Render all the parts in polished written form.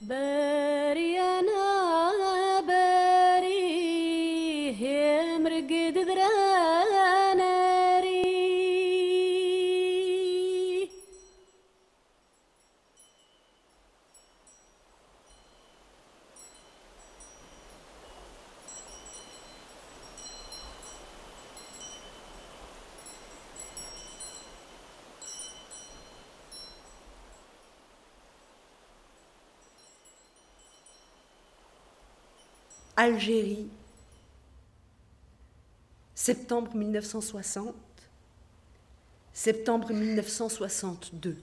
باري أنا باري هم رقد دراناري Algérie, septembre 1960, septembre 1962.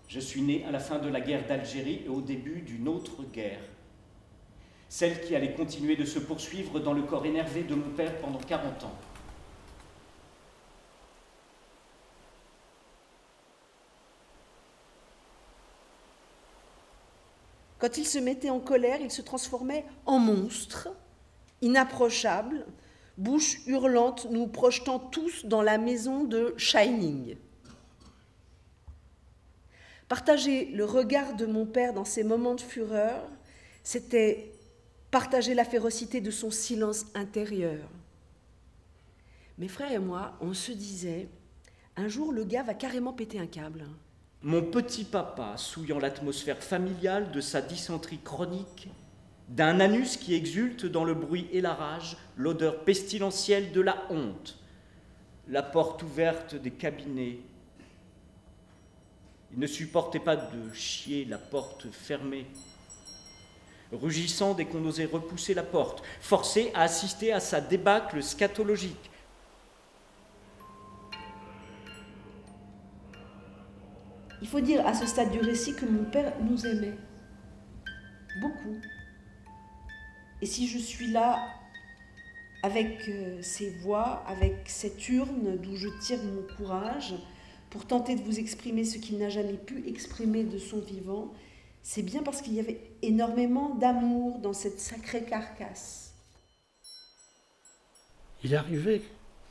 Je suis né à la fin de la guerre d'Algérie et au début d'une autre guerre. Celle qui allait continuer de se poursuivre dans le corps énervé de mon père pendant 40 ans. Quand il se mettait en colère, il se transformait en monstre, inapprochable, bouche hurlante, nous projetant tous dans la maison de Shining. Partager le regard de mon père dans ces moments de fureur, c'était partager la férocité de son silence intérieur. Mes frères et moi, on se disait, un jour le gars va carrément péter un câble. Mon petit papa souillant l'atmosphère familiale de sa dysenterie chronique, d'un anus qui exulte dans le bruit et la rage, l'odeur pestilentielle de la honte, la porte ouverte des cabinets. Il ne supportait pas de chier la porte fermée, rugissant dès qu'on osait repousser la porte, forcé à assister à sa débâcle scatologique. Il faut dire à ce stade du récit que mon père nous aimait. Beaucoup. Et si je suis là avec ces voix, avec cette urne d'où je tire mon courage pour tenter de vous exprimer ce qu'il n'a jamais pu exprimer de son vivant, c'est bien parce qu'il y avait énormément d'amour dans cette sacrée carcasse. Il arrivait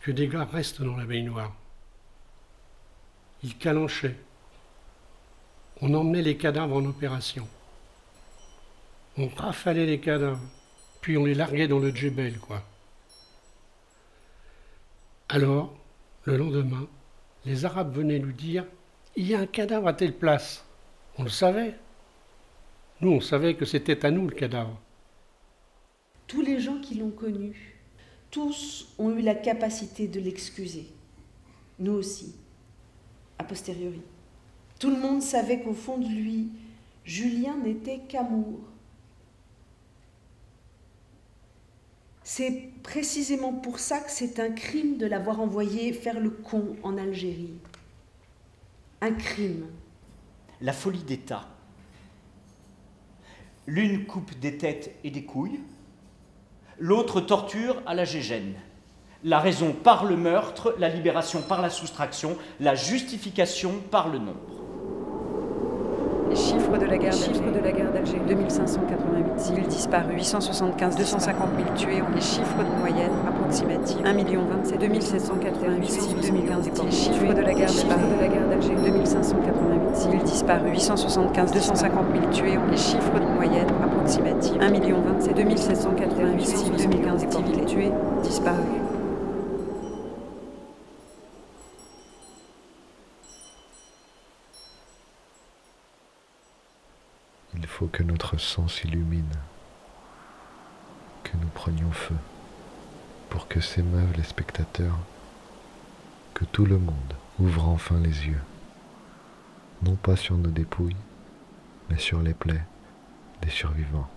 que des gars restent dans la baignoire. Ils calanchaient. On emmenait les cadavres en opération. On rafalait les cadavres, puis on les larguait dans le djebel, quoi. Alors, le lendemain, les Arabes venaient nous dire « Il y a un cadavre à telle place ». On le savait. Nous, on savait que c'était à nous le cadavre. Tous les gens qui l'ont connu, tous ont eu la capacité de l'excuser. Nous aussi, a posteriori. Tout le monde savait qu'au fond de lui, Julien n'était qu'amour. C'est précisément pour ça que c'est un crime de l'avoir envoyé faire le con en Algérie. Un crime. La folie d'État. L'une coupe des têtes et des couilles, l'autre torture à la gégène. La raison par le meurtre, la libération par la soustraction, la justification par le nombre. Les chiffres de la guerre d'Algérie, 2588 civils disparus, 875, 250 000 tués, les chiffres de moyenne approximative, 1 027 2788 civils, 2015 déportés. Les chiffres de la guerre d'Algérie, 2588 civils disparus, 875, 250 000 tués, les chiffres de moyenne approximative, 1 027 2788 civils, 2015 déportés, tués, disparus. Il faut que notre sang s'illumine, que nous prenions feu, pour que s'émeuvent les spectateurs, que tout le monde ouvre enfin les yeux, non pas sur nos dépouilles, mais sur les plaies des survivants.